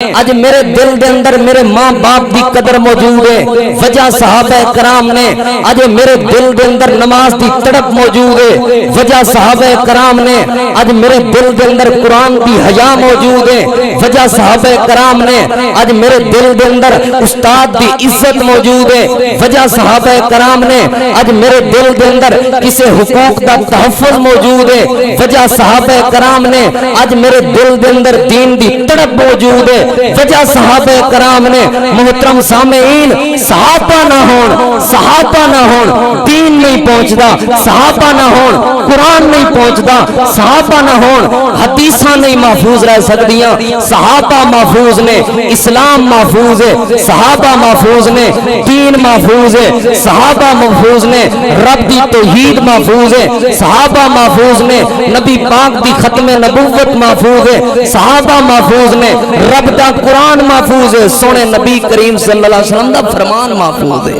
اج میرے دل دے اندر میرے ماں باپ دی قدر موجود ہے، وجہ صحابہ کرام نے۔ اج میرے دل دے اندر نماز دی تڑپ موجود ہے، وجہ صحابہ کرام نے۔ اج میرے دل دے اندر قرآن دی حیا موجود ہے، وجہ صحابہ کرام نے۔ اج میرے دل دے اندر استاد دی عزت موجود ہے، وجہ صحابہ کرام نے۔ اج میرے دل دے اندر کسی حقوق دا تحفظ موجود ہے، وجہ صحابہ کرام نے۔ اج میرے دل دے اندر دین دی تڑپ موجود ہے، وجہ صحابہ کرام نے۔ محترم سامعین، صحابہ نہ ہون، صحابہ نہ ہون دین نہیں پہنچدا، صحابہ نہ ہون قرآن نہیں پہنچدا، صحابہ نہ ہون حدیثاں نہیں محفوظ رہ سکدیاں۔ صحابہ محفوظ نے، اسلام محفوظ ہے، صحابہ محفوظ نے، دین محفوظ ہے، صحابہ محفوظ نے، رب دی توحید محفوظ ہے، صحابہ محفوظ نے، نبی پاک دی ختم نبوت محفوظ ہے، صحابہ محفوظ نے، رب دا قرآن محفوظ ہے، سونے نبی کریم صلی اللہ علیہ وسلم دا فرمان محفوظ ہے۔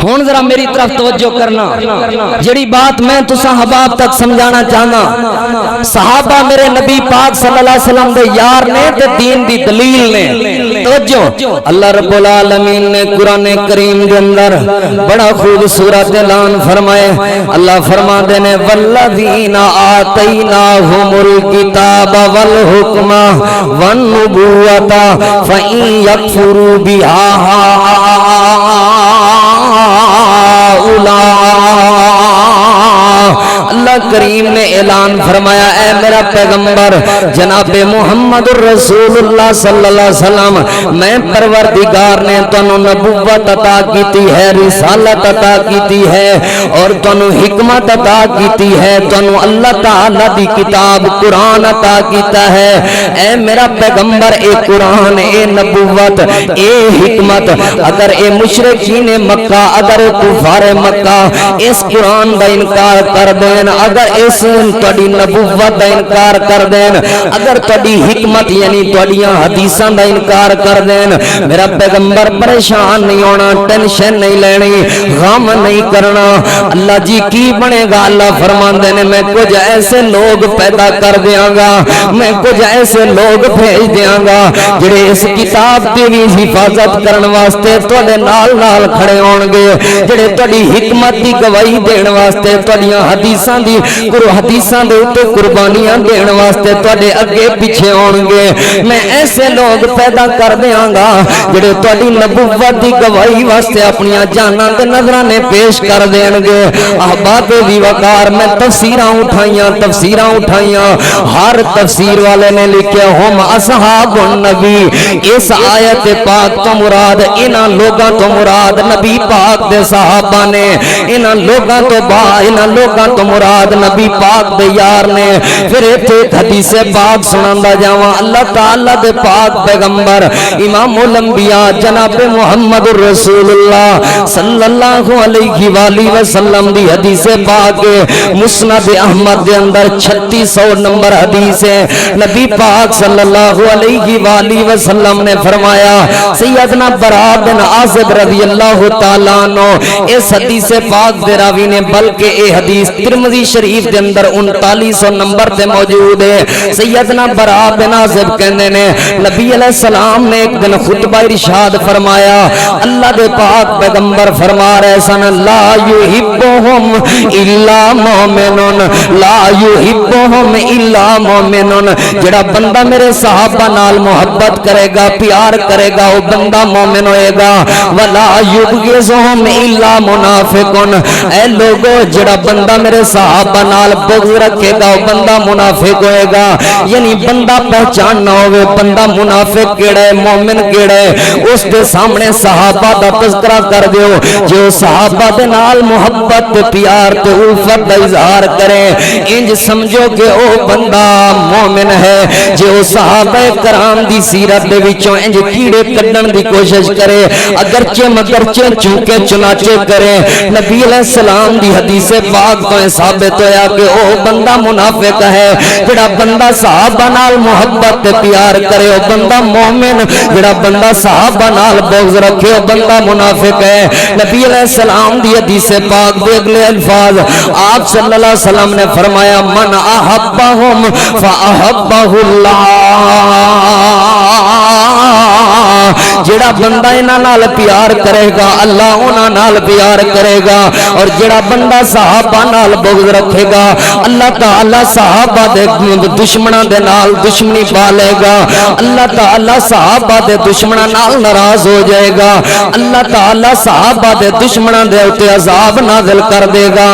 ہون ذرا میری طرف توجہ کرنا، جڑی بات میں تسا حباب تک سمجھانا چاہنا۔ صحابہ میرے نبی پاک صلی اللہ علیہ وسلم دے یار نے تے دین دی دلیل نے۔ توجہ، اللہ رب العالمین نے قرآن کریم دے اندر بڑا خوبصورت اعلان فرمائے۔ اللہ فرما دے نے والذین آتیناہم الکتاب والحکم والنبوۃ فإن یکفروا بہا اللہ کریم نے اعلان فرمایا، اے میرا پیغمبر جناب محمد الرسول اللہ صلی اللہ علیہ وسلم، میں پروردگار نے تنو نبوت عطا کیتی ہے، رسالت عطا کیتی ہے اور تنو حکمت عطا کیتی ہے، تنو اللہ تعالی دی کتاب قرآن عطا کیتا ہے۔ اے میرا پیغمبر، اے قرآن، اے نبوت، اے حکمت، اگر اے مشرکین مکہ، اگر کفار مکہ اس قرآن دا انکار کر دین، اگر اس تہاڈی نبوت دا انکار کر دین، اگر تہاڈی حکمت یعنی تہاڈیاں حدیثاں دا انکار کر دین، میرا پیغمبر پریشان نہیں ہونا، ٹینشن نہیں لینی، غم نہیں کرنا۔ اللہ جی کی بنے گا؟ اللہ فرماندے نے میں کچھ ایسے لوگ پیدا کر دیاں گا، میں کچھ ایسے لوگ بھیج دیاں گا جڑے اس کتاب دی بھی حفاظت کرن واسطے تہاڈے نال نال کھڑے ہون گے، جڑے تہاڈی حکمت دی گواہی دین واسطے، تہاڈیاں حدیثاں دی حدیثاں دے اوتے قربانیاں دین واسطے تہاڈے اگے پیچھے ہون گے۔ میں ایسے لوگ پیدا کر دیاں گا جڑے تہاڈی نبوت دی گواہی واسطے اپنی جاناں تے نظرانے پیش کر دین گے۔ احباب دی وقار، میں تفسیراں اٹھائیاں، ہر تفسیر والے نے لکھیا ہم اصحاب النبی۔ اس آیت پاک تو مراد انہاں لوگاں تو مراد نبی پاک دے صحابہ نے، انہاں لوگاں تو مراد نبی پاک دے یار نے۔ پھر ایتھے حدیث پاک سناندا جاواں، اللہ تعالی دے پاک پیغمبر امام الانبیاء جناب محمد الرسول اللہ صلی اللہ علیہ وآلہ وسلم دی حدیث پاک مسند احمد دے اندر 3600 نمبر حدیث ہے۔ نبی پاک صلی اللہ علیہ وآلہ وسلم نے فرمایا، سیدنا براء بن عازب رضی اللہ تعالیٰ عنہ اس حدیث پاک دے راوی نے، بلکہ اے حدیث ترمذی شریف دے اندر 3900 نمبر تے موجود ہے۔ سیدنا براء بن عازب کہندے نے نبی علیہ السلام نے ایک دن خطبہ ارشاد فرمایا، اللہ دے پاک پیغمبر فرما رہے سن، لا یحبہم الا مومنون، لا یحبہم الا مومنون، جڑا بندہ میرے صحابہ نال محبت کرے گا، پیار کرے گا، وہ بندہ مومن ہوئے گا۔ ولا یبغضہم الا منافقون، اے لوگو جڑا بندہ میرے صحابہ نال بغض رکھے گا، وہ بندہ منافق ہوئے گا۔ یعنی بندہ پہچان نہ ہوئے بندہ منافق کیڑا ہے، مومن کیڑا ہے، اس دے سامنے صحابہ دا تذکرہ کر دیو، جو صحابہ دے نال محبت پیار تے الفت دا اظہار کرے، انج سمجھو کہ او بندہ مومن ہے۔ جو صحابہ کرام دی سیرت دے وچوں انج کیڑے کڈن دی کوشش کرے، اگرچہ مگرچہ چونکے چنانچے کرے، نبی علیہ السلام دی حدیث پاک تو احساس ثابت ہویا کہ او بندہ منافق ہے جڑا بندہ صحابہ نال محبت تے پیار کرے او بندہ مومن جڑا بندہ صحابہ نال بغض رکھے او بندہ منافق ہے نبی علیہ السلام دی حدیث پاک دے اگلے الفاظ آپ صلی اللہ علیہ وسلم نے فرمایا من احبہم فاحبہ اللہ جڑا بندہ انہاں نال پیار کرے گا اللہ انہاں نال پیار کرے گا اور جڑا بندہ صحابہ نال بغض رکھے گا اللہ تعالی صحابہ دے دشمناں دے نال دشمنی پا لے گا اللہ تعالی صحابہ دے دشمناں نال ناراض ہو جائے گا اللہ تعالی صحابہ دے دشمناں دے اوتے عذاب نازل کر دے گا